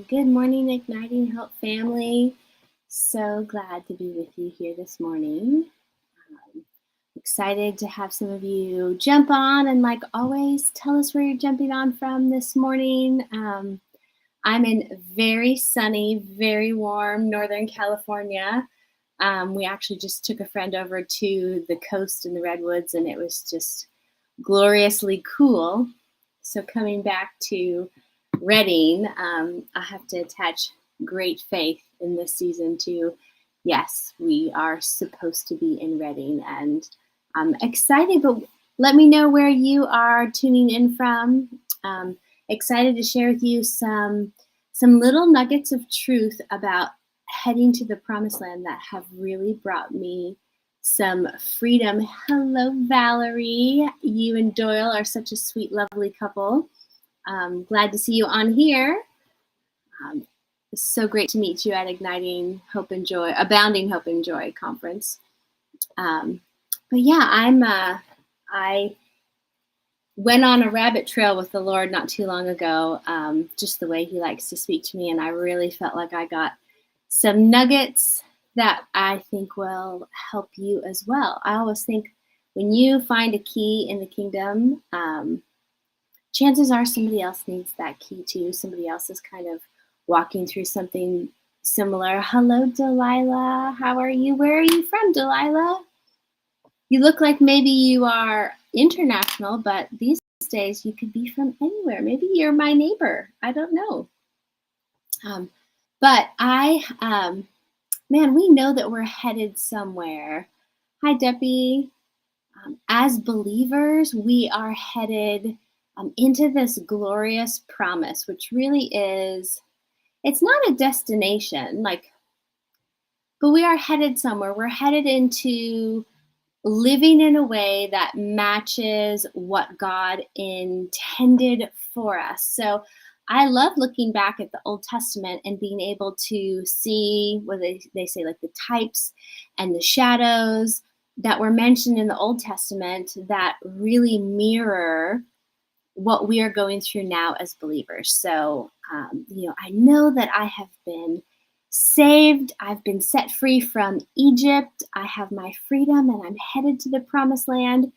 Good morning, Igniting Hope family. So glad to be with you here this morning. Excited to have some of you jump on and, like always, tell us where you're jumping on from this morning. I'm in very sunny, very warm Northern California. We actually just took a friend over to the coast in the Redwoods, and it was just gloriously cool. So coming back to Redding, I have to attach great faith in this season to, yes, we are supposed to be in Redding, and I'm excited, but let me know where you are tuning in from. Excited to share with you some little nuggets of truth about heading to the promised land that have really brought me some freedom. Hello, Valerie. You and Doyle are such a sweet, lovely couple. Glad to see you on here. It's so great to meet you at Igniting Hope and Joy, Abounding Hope and Joy conference. But yeah, I went on a rabbit trail with the Lord not too long ago, just the way he likes to speak to me. And I really felt like I got some nuggets that I think will help you as well. I always think when you find a key in the kingdom, chances are somebody else needs that key too. Somebody else is kind of walking through something similar. Hello, Delilah. How are you? Where are you from, Delilah? You look like maybe you are international, but these days you could be from anywhere. Maybe you're my neighbor. I don't know. But man, we know that we're headed somewhere. Hi, Debbie. As believers, we are headed into this glorious promise, which really is, it's not a destination, but we are headed somewhere. We're headed into living in a way that matches what God intended for us. So I love looking back at the Old Testament and being able to see what they say, like the types and the shadows that were mentioned in the Old Testament that really mirror what we are going through now as believers. So, I know that I have been saved. I've been set free from Egypt. I have my freedom and I'm headed to the promised land.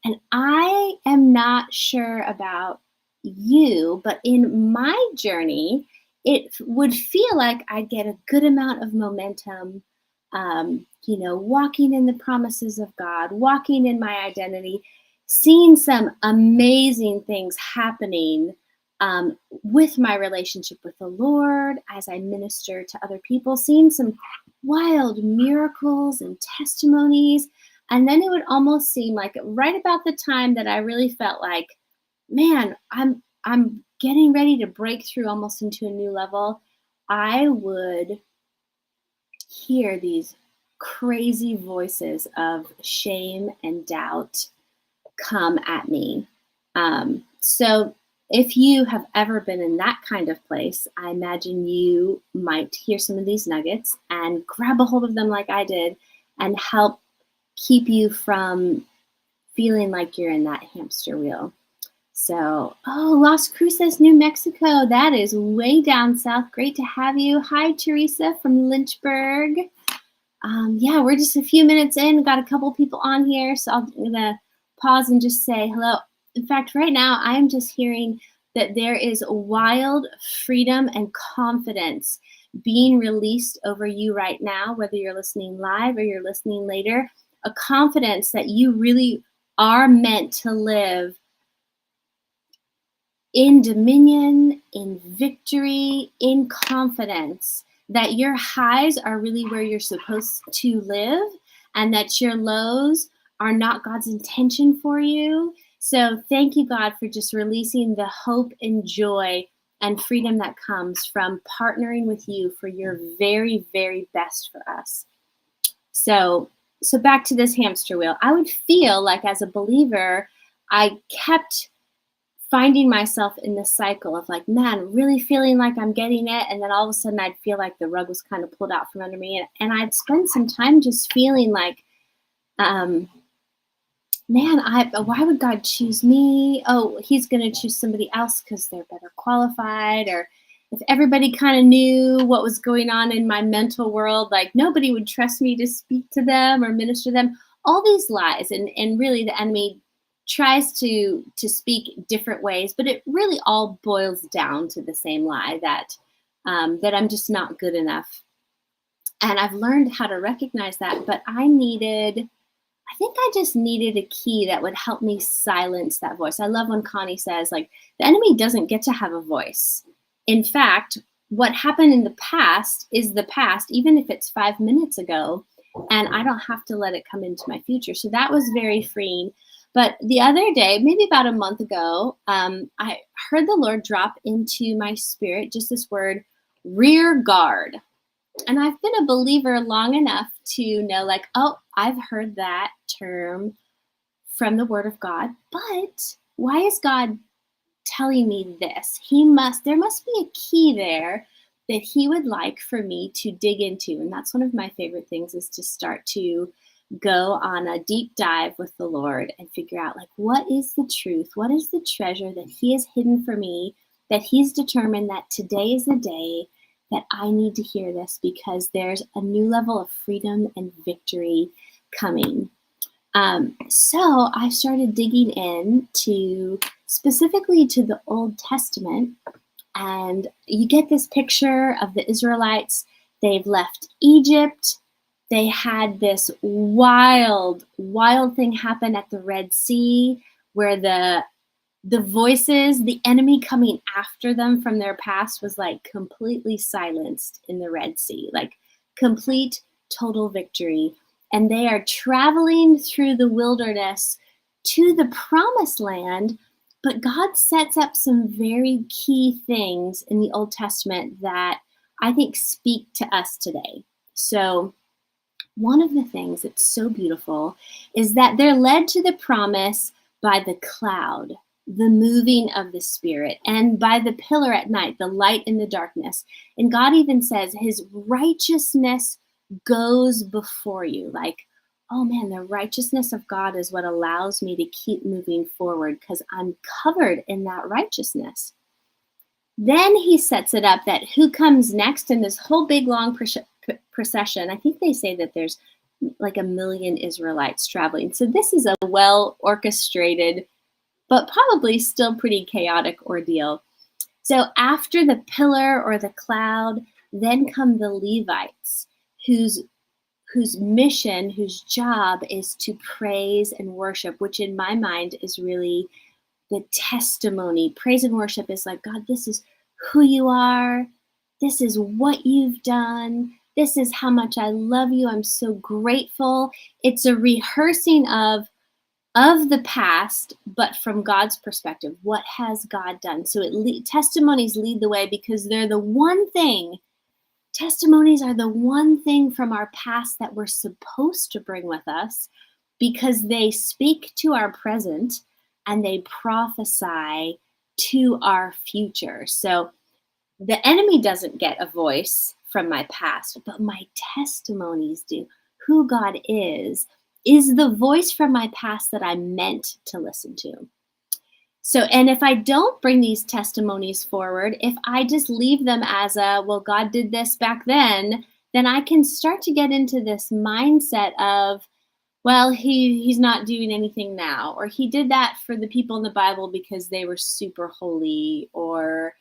And I am not sure about you, but in my journey, it would feel like I get a good amount of momentum, walking in the promises of God, walking in my identity, seeing some amazing things happening with my relationship with the Lord as I minister to other people, seeing some wild miracles and testimonies. And then it would almost seem like right about the time that I really felt like, man, I'm getting ready to break through almost into a new level, I would hear these crazy voices of shame and doubt come at me. So if you have ever been in that kind of place, I imagine you might hear some of these nuggets and grab a hold of them like I did and help keep you from feeling like you're in that hamster wheel. So, Las Cruces, New Mexico. That is way down south. Great to have you. Hi, Teresa from Lynchburg. We're just a few minutes in. Got a couple people on here, so I'm going to pause and just say hello. In fact, right now, I'm just hearing that there is wild freedom and confidence being released over you right now, whether you're listening live or you're listening later, a confidence that you really are meant to live in dominion, in victory, in confidence, that your highs are really where you're supposed to live and that your lows are not God's intention for you. So thank you, God, for just releasing the hope and joy and freedom that comes from partnering with you for your very, very best for us. So back to this hamster wheel. I would feel like as a believer, I kept finding myself in this cycle of like, man, really feeling like I'm getting it. And then all of a sudden I'd feel like the rug was kind of pulled out from under me. And I'd spend some time just feeling like, why would God choose me? Oh, he's going to choose somebody else because they're better qualified. if everybody kind of knew what was going on in my mental world, like nobody would trust me to speak to them or minister to them. All these lies, and really the enemy tries to speak different ways, but it really all boils down to the same lie that that I'm just not good enough. And I've learned how to recognize that, but I think I just needed a key that would help me silence that voice. I love when Connie says, like, the enemy doesn't get to have a voice. In fact, what happened in the past is the past, even if it's 5 minutes ago, and I don't have to let it come into my future. So that was very freeing. But the other day, maybe about a month ago, I heard the Lord drop into my spirit just this word, rear guard. And I've been a believer long enough to know, like, oh, I've heard that term from the Word of God, but why is God telling me this? There must be a key there that He would like for me to dig into. And that's one of my favorite things, is to start to go on a deep dive with the Lord and figure out, like, what is the truth? What is the treasure that He has hidden for me, that He's determined that today is the day that I need to hear this, because there's a new level of freedom and victory coming. So I started digging into specifically to the Old Testament, and you get this picture of the Israelites. They've left Egypt. They had this wild thing happen at the Red Sea, where the voices, the enemy coming after them from their past, was like completely silenced in the Red Sea, like complete, total victory. And they are traveling through the wilderness to the promised land. But God sets up some very key things in the Old Testament that I think speak to us today. So one of the things that's so beautiful is that they're led to the promise by the cloud, the moving of the Spirit, and by the pillar at night, the light in the darkness. And God even says His righteousness goes before you. Like, oh man, the righteousness of God is what allows me to keep moving forward, because I'm covered in that righteousness. Then He sets it up that who comes next in this whole big long procession. I think they say that there's like 1 million Israelites traveling. So this is a well orchestrated, but probably still pretty chaotic ordeal. So after the pillar or the cloud, then come the Levites, whose mission, whose job is to praise and worship, which in my mind is really the testimony. Praise and worship is like, God, this is who you are. This is what you've done. This is how much I love you. I'm so grateful. It's a rehearsing of the past, but from God's perspective. What has God done? So testimonies lead the way, because they're the one thing. Testimonies are the one thing from our past that we're supposed to bring with us, because they speak to our present and they prophesy to our future. So the enemy doesn't get a voice from my past, but my testimonies do. Who God is the voice from my past that I'm meant to listen to. So, and if I don't bring these testimonies forward, if I just leave them as well, God did this back then I can start to get into this mindset of, well, he's not doing anything now, or he did that for the people in the Bible because they were super holy, or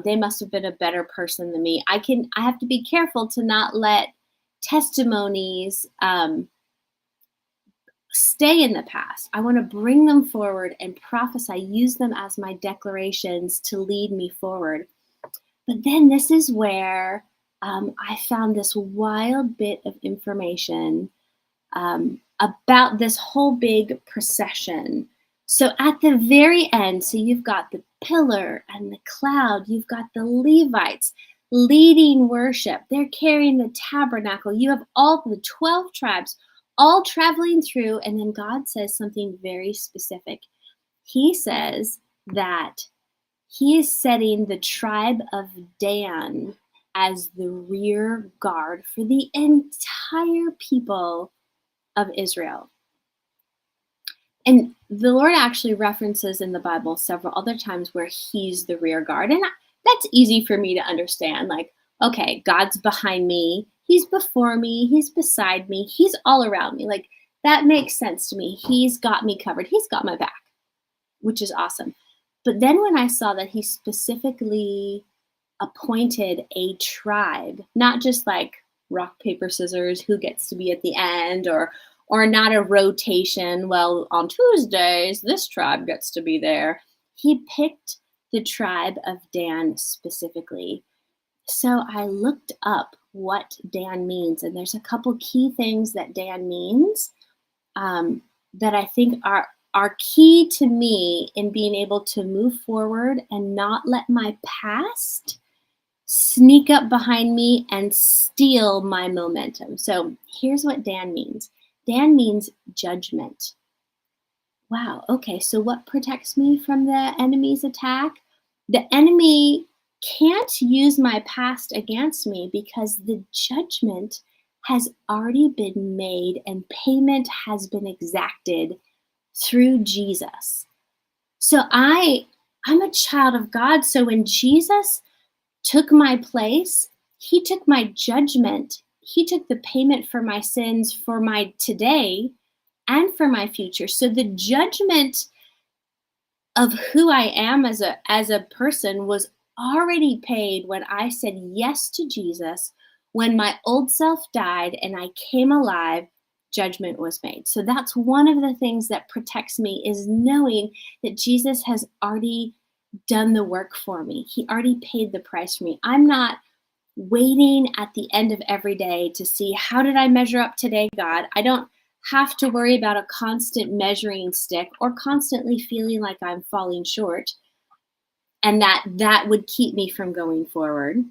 they must have been a better person than me. I have to be careful to not let testimonies stay in the past. I want to bring them forward and prophesy, use them as my declarations to lead me forward. But then this is where I found this wild bit of information about this whole big procession. So at the very end, so you've got the pillar and the cloud, you've got the Levites leading worship. They're carrying the tabernacle. You have all the 12 tribes all traveling through, and then God says something very specific. He says that He is setting the tribe of Dan as the rear guard for the entire people of Israel. And the Lord actually references in the Bible several other times where He's the rear guard. And That's easy for me to understand. Like, okay, God's behind me, He's before me, He's beside me, He's all around me. Like, that makes sense to me. He's got me covered, He's got my back, which is awesome. But then when I saw that He specifically appointed a tribe, not just like rock, paper, scissors, who gets to be at the end, or not a rotation. Well, on Tuesdays, this tribe gets to be there. He picked the tribe of Dan specifically. So I looked up what Dan means, and there's a couple key things that Dan means that I think are key to me in being able to move forward and not let my past sneak up behind me and steal my momentum. So here's what Dan means. Dan means judgment. Wow, okay, so what protects me from the enemy's attack? The enemy can't use my past against me because the judgment has already been made and payment has been exacted through Jesus. So I'm a child of God. So when Jesus took my place, He took my judgment, He took the payment for my sins for my today and for my future. So the judgment of who I am as a person was already paid when I said yes to Jesus. When my old self died and I came alive, judgment was made. So that's one of the things that protects me, is knowing that Jesus has already done the work for me. He already paid the price for me. I'm not waiting at the end of every day to see, how did I measure up today, God? I don't have to worry about a constant measuring stick or constantly feeling like I'm falling short, and that would keep me from going forward.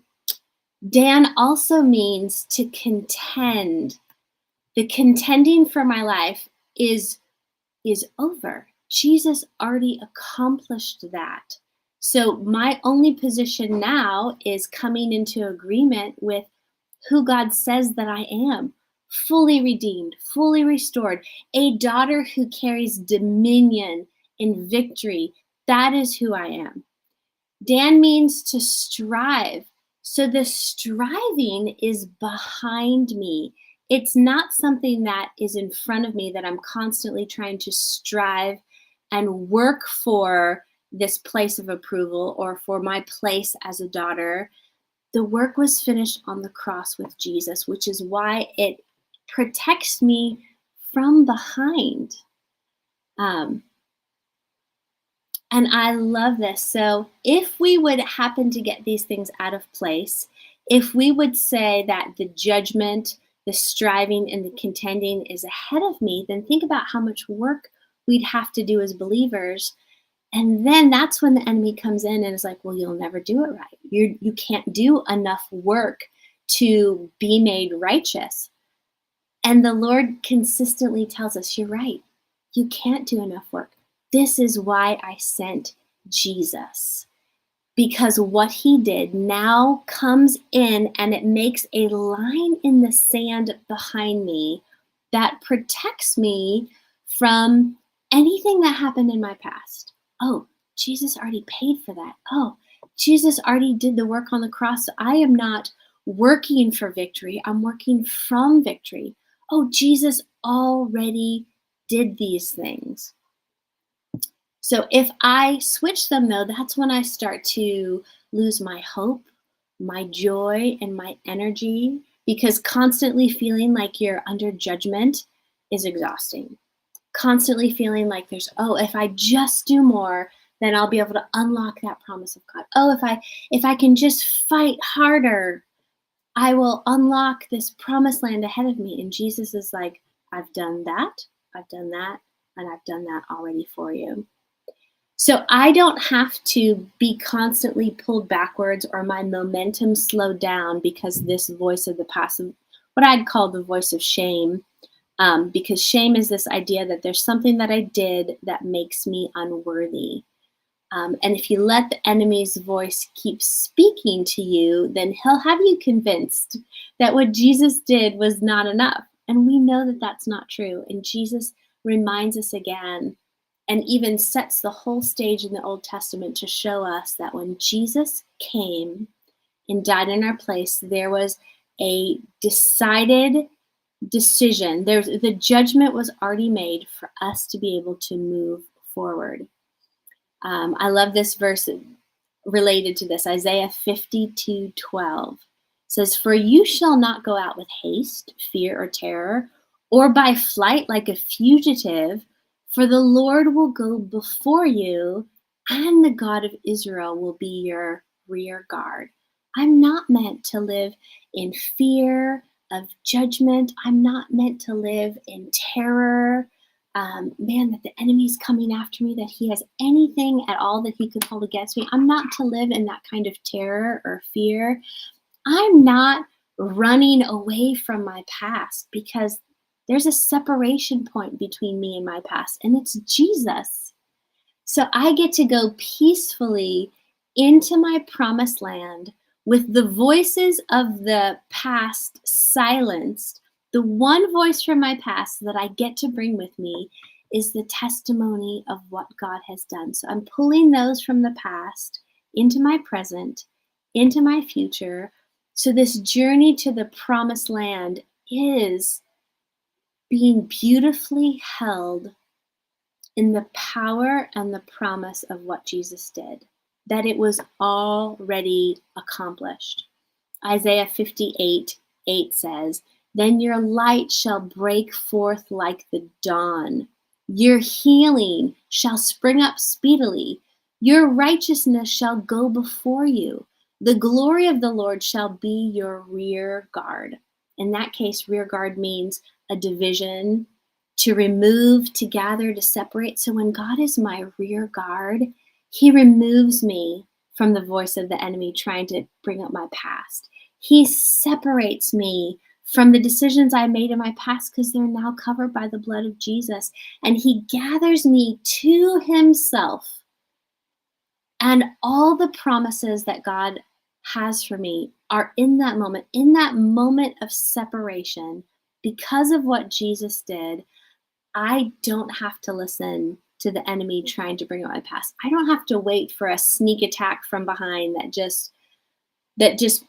Dan also means to contend. The contending for my life is over. Jesus already accomplished that. So my only position now is coming into agreement with who God says that I am. Fully redeemed, fully restored, a daughter who carries dominion in victory. That is who I am. Dan means to strive. So the striving is behind me. It's not something that is in front of me that I'm constantly trying to strive and work for this place of approval or for my place as a daughter. The work was finished on the cross with Jesus, which is why it protects me from behind. And I love this. So if we would happen to get these things out of place, if we would say that the judgment, the striving, and the contending is ahead of me, then think about how much work we'd have to do as believers. And then that's when the enemy comes in and is like, well, you'll never do it right. You can't do enough work to be made righteous. And the Lord consistently tells us, you're right. You can't do enough work. This is why I sent Jesus. Because what He did now comes in and it makes a line in the sand behind me that protects me from anything that happened in my past. Oh, Jesus already paid for that. Oh, Jesus already did the work on the cross. I am not working for victory. I'm working from victory. Oh, Jesus already did these things. So if I switch them, though, that's when I start to lose my hope, my joy, and my energy, because constantly feeling like you're under judgment is exhausting. Constantly feeling like there's, oh, if I just do more, then I'll be able to unlock that promise of God. Oh, if I can just fight harder, I will unlock this promised land ahead of me. And Jesus is like, I've done that, and I've done that already for you. So I don't have to be constantly pulled backwards or my momentum slowed down because this voice of the past, what I'd call the voice of shame, because shame is this idea that there's something that I did that makes me unworthy. And if you let the enemy's voice keep speaking to you, then he'll have you convinced that what Jesus did was not enough. And we know that that's not true. And Jesus reminds us again and even sets the whole stage in the Old Testament to show us that when Jesus came and died in our place, there was a decided decision. The judgment was already made for us to be able to move forward. I love this verse related to this. Isaiah 52:12 says, "For you shall not go out with haste, fear, or terror, or by flight like a fugitive, for the Lord will go before you, and the God of Israel will be your rear guard." I'm not meant to live in fear of judgment. I'm not meant to live in terror. That the enemy's coming after me, that he has anything at all that he could hold against me. I'm not to live in that kind of terror or fear. I'm not running away from my past, because there's a separation point between me and my past, and it's Jesus. So I get to go peacefully into my promised land with the voices of the past silenced. The one voice from my past that I get to bring with me is the testimony of what God has done. So I'm pulling those from the past into my present, into my future. So this journey to the promised land is being beautifully held in the power and the promise of what Jesus did, that it was already accomplished. Isaiah 58:8 says, "Then your light shall break forth like the dawn. Your healing shall spring up speedily. Your righteousness shall go before you. The glory of the Lord shall be your rear guard." In that case, rear guard means a division, to remove, to gather, to separate. So when God is my rear guard, he removes me from the voice of the enemy trying to bring up my past. He separates me from the decisions I made in my past, because they're now covered by the blood of Jesus. And he gathers me to himself. And all the promises that God has for me are in that moment of separation. Because of what Jesus did, I don't have to listen to the enemy trying to bring up my past. I don't have to wait for a sneak attack from behind that just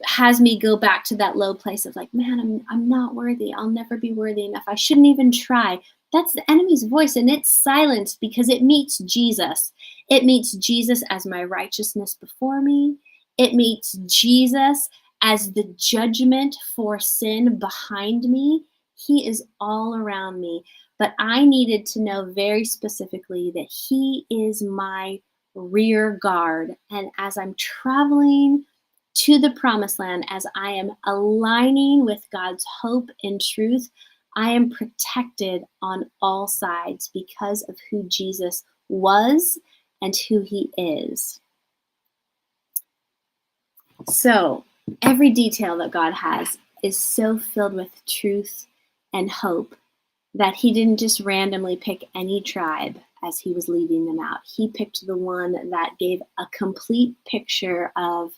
has me go back to that low place of like, man, I'm not worthy. I'll never be worthy enough. I shouldn't even try. That's the enemy's voice, and it's silenced because it meets Jesus. It meets Jesus as my righteousness before me. It meets Jesus as the judgment for sin behind me. He is all around me. But I needed to know very specifically that he is my rear guard. And as I'm traveling to the promised land, as I am aligning with God's hope and truth, I am protected on all sides because of who Jesus was and who he is. So every detail that God has is so filled with truth and hope that he didn't just randomly pick any tribe as he was leading them out. He picked the one that gave a complete picture of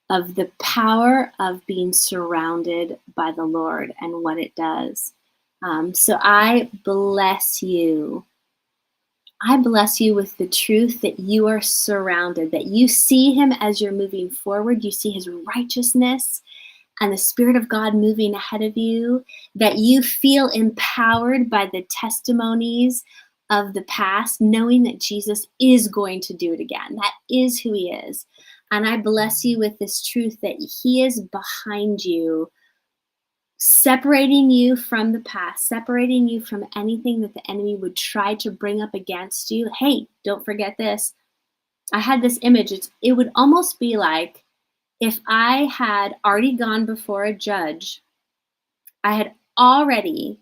the power of being surrounded by the Lord and what it does. So I bless you. I bless you with the truth that you are surrounded, that you see him as you're moving forward. You see his righteousness and the Spirit of God moving ahead of you, that you feel empowered by the testimonies of the past, knowing that Jesus is going to do it again. That is who he is. And I bless you with this truth that he is behind you, separating you from the past, separating you from anything that the enemy would try to bring up against you. Hey, don't forget this. I had this image. It would almost be like if I had already gone before a judge, I had already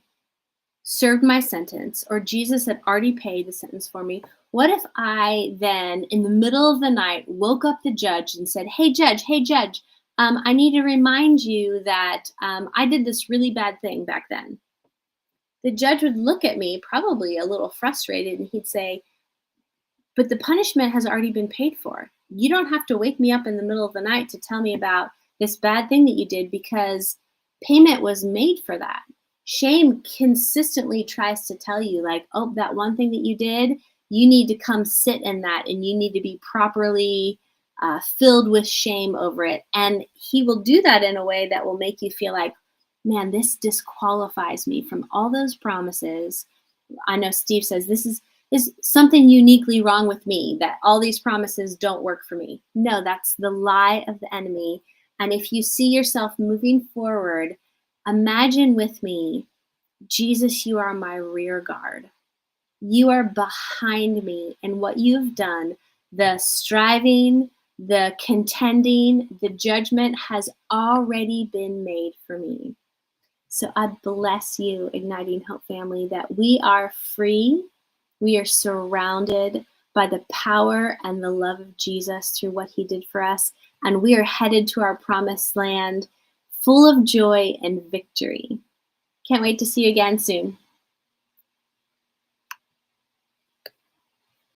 served my sentence, or Jesus had already paid the sentence for me. What if I then, in the middle of the night, woke up the judge and said, hey, judge, I need to remind you that I did this really bad thing back then. The judge would look at me, probably a little frustrated, and he'd say, but the punishment has already been paid for. You don't have to wake me up in the middle of the night to tell me about this bad thing that you did, because payment was made for that. Shame consistently tries to tell you like, oh, that one thing that you did, you need to come sit in that, and you need to be properly filled with shame over it. And he will do that in a way that will make you feel like, man, this disqualifies me from all those promises. I know Steve says this is something uniquely wrong with me, that all these promises don't work for me. No, that's the lie of the enemy. And if you see yourself moving forward, imagine with me, Jesus, you are my rear guard. You are behind me, and what you've done, the striving, the contending, the judgment has already been made for me. So I bless you, Igniting Hope family, that we are free. We are surrounded by the power and the love of Jesus through what he did for us. And we are headed to our promised land full of joy and victory. Can't wait to see you again soon.